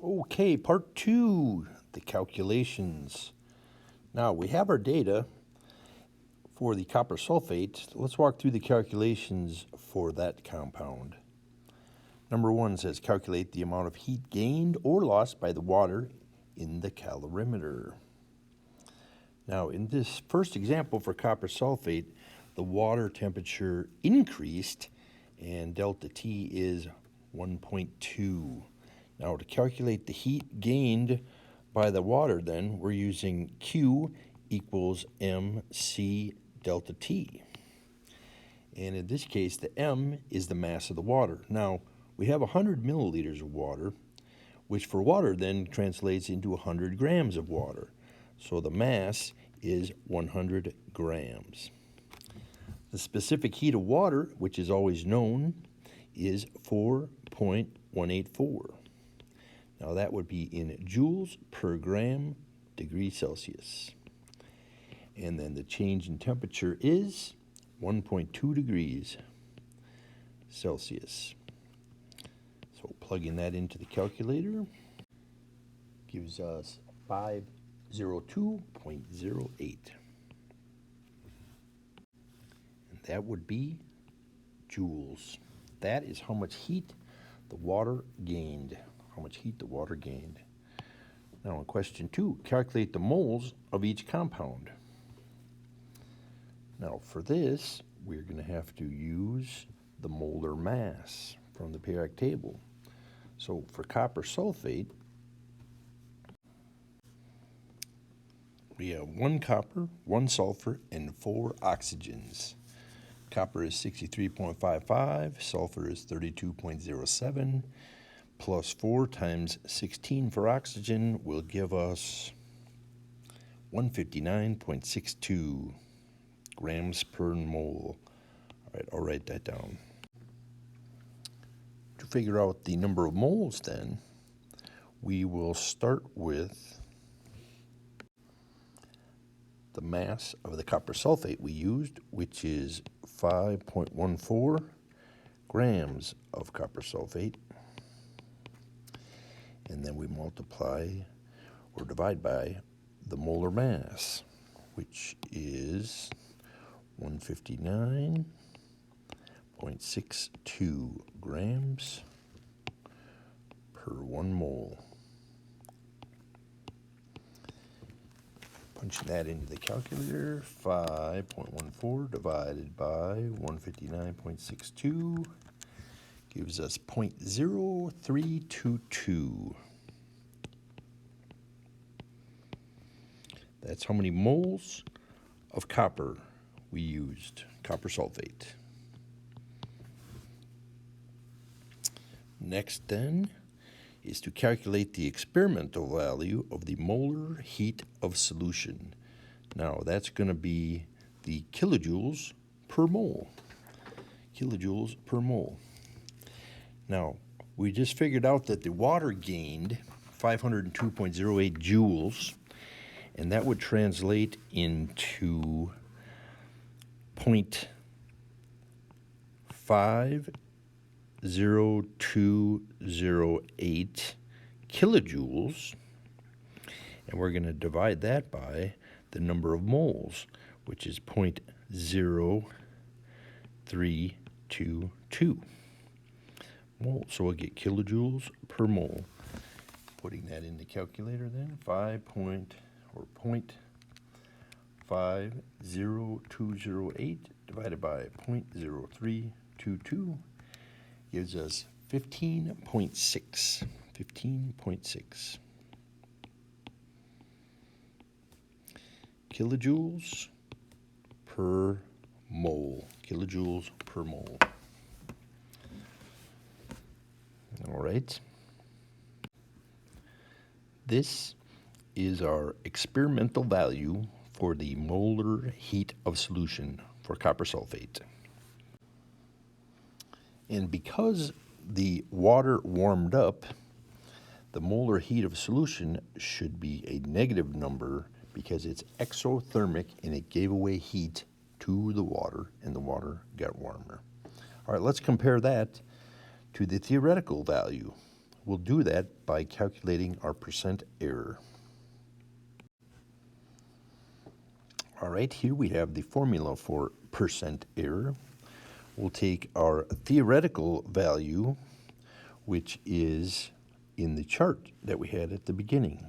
Okay, part two, the calculations. Now we have our data for the copper sulfate. Let's walk through the calculations for that compound. Number one says calculate the amount of heat gained or lost by the water in the calorimeter. Now in this first example for copper sulfate, the water temperature increased and delta T is 1.2. Now to calculate the heat gained by the water then, we're using Q equals mc delta T. And in this case, the m is the mass of the water. Now, we have 100 milliliters of water, which for water then translates into 100 grams of water. So the mass is 100 grams. The specific heat of water, which is always known, is 4.184. Now that would be in joules per gram degree Celsius. And then the change in temperature is 1.2 degrees Celsius. So plugging that into the calculator gives us 502.08. And that would be joules. That is how much heat the water gained. How much heat the water gained. Now in question 2, calculate the moles of each compound. Now for this, we're going to have to use the molar mass from the periodic table. So for copper sulfate, we have 1 copper, 1 sulfur, and 4 oxygens. Copper is 63.55, sulfur is 32.07, plus 4 times 16 for oxygen will give us 159.62 grams per mole. All right, I'll write that down. To figure out the number of moles then, we will start with the mass of the copper sulfate we used, which is 5.14 grams of copper sulfate. And then we multiply or divide by the molar mass, which is 159.62 grams per 1 mole. Punching that into the calculator, 5.14 divided by 159.62 gives us 0.0322. That's how many moles of copper we used, copper sulfate. Next then is to calculate the experimental value of the molar heat of solution. Now that's going to be the kilojoules per mole. Kilojoules per mole. Now, we just figured out that the water gained 502.08 joules, and that would translate into 0.50208 kilojoules, and we're going to divide that by the number of moles, which is 0.0322 mole. So we'll get kilojoules per mole. Putting that in the calculator then, 0.50208 divided by 0.0322 gives us 15.6. 15.6 kilojoules per mole. Kilojoules per mole. All right. This is our experimental value for the molar heat of solution for copper sulfate. And because the water warmed up, the molar heat of solution should be a negative number because it's exothermic and it gave away heat to the water and the water got warmer. All right, let's compare that to the theoretical value, we'll do that by calculating our percent error. All right, here we have the formula for percent error. We'll take our theoretical value, which is in the chart that we had at the beginning,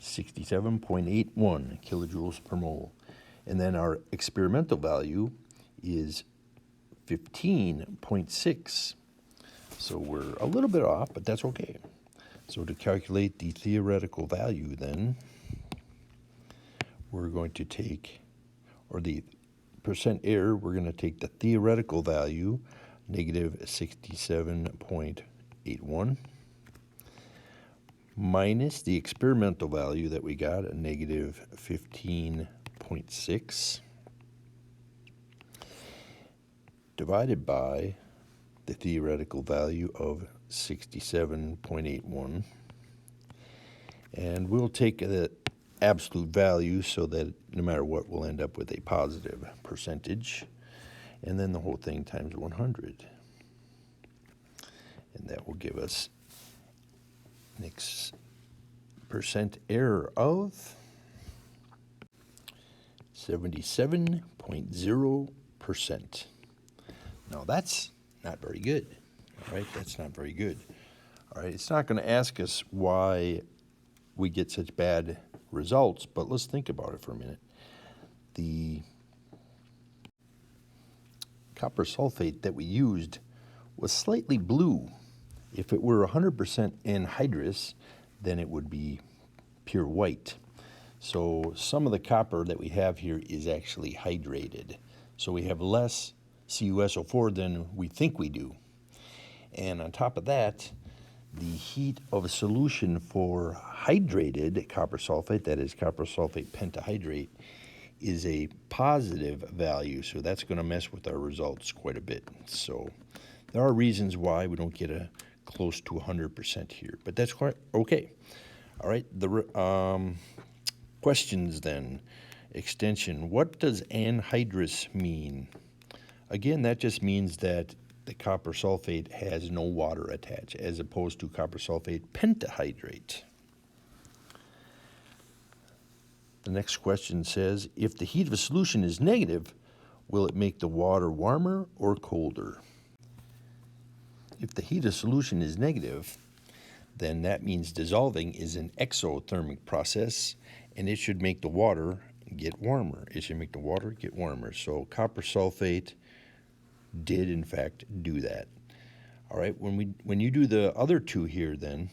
67.81 kilojoules per mole. And then our experimental value is 15.6. So we're a little bit off, but that's okay. So to calculate the theoretical value then, we're going to take, or the percent error, we're going to take the theoretical value, negative 67.81, minus the experimental value that we got, a negative 15.6, divided by the theoretical value of 67.81. And we'll take the absolute value so that no matter what, we'll end up with a positive percentage. And then the whole thing times 100. And that will give us next percent error of 77.0%. Now that's not very good. All right, that's not very good. All right, it's not going to ask us why we get such bad results, but let's think about it for a minute. The copper sulfate that we used was slightly blue. If it were 100% anhydrous, then it would be pure white. So some of the copper that we have here is actually hydrated. So we have less CuSO4 than we think we do. And on top of that, the heat of a solution for hydrated copper sulfate, that is copper sulfate pentahydrate, is a positive value. So that's going to mess with our results quite a bit. So there are reasons why we don't get a close to 100% here, but that's quite okay. All right, the questions then. Extension, what does anhydrous mean? Again, that just means that the copper sulfate has no water attached, as opposed to copper sulfate pentahydrate. The next question says, if the heat of a solution is negative, will it make the water warmer or colder? If the heat of solution is negative, then that means dissolving is an exothermic process, and it should make the water get warmer. It should make the water get warmer. So copper sulfate did in fact do that. All right, when you do the other two here then,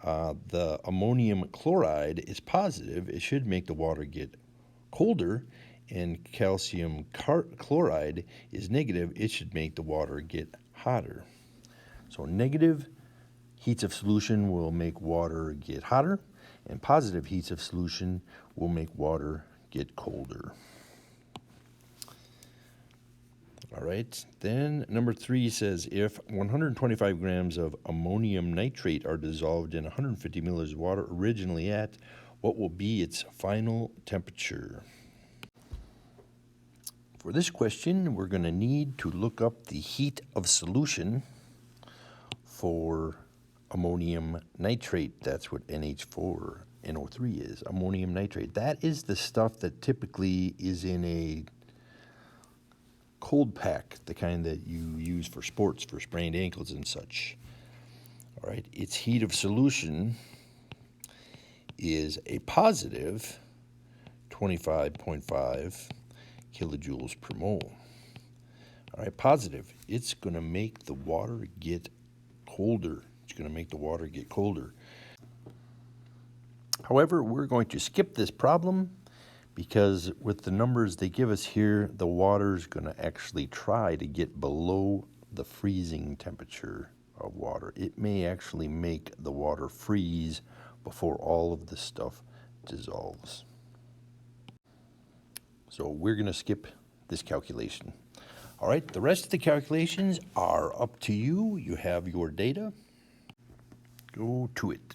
the ammonium chloride is positive. It should make the water get colder, and calcium chloride is negative. It should make the water get hotter. So negative heats of solution will make water get hotter, and positive heats of solution will make water get colder. All right, then number 3 says, if 125 grams of ammonium nitrate are dissolved in 150 milliliters of water originally at, what will be its final temperature? For this question, we're going to need to look up the heat of solution for ammonium nitrate. That's what NH4NO3 is, ammonium nitrate. That is the stuff that typically is in a cold pack, the kind that you use for sports, for sprained ankles and such. All right, its heat of solution is a positive 25.5 kilojoules per mole. All right, positive. It's going to make the water get colder. It's going to make the water get colder. However, we're going to skip this problem because with the numbers they give us here, the water's going to actually try to get below the freezing temperature of water. It may actually make the water freeze before all of this stuff dissolves. So we're going to skip this calculation. All right, the rest of the calculations are up to you. You have your data. Go to it.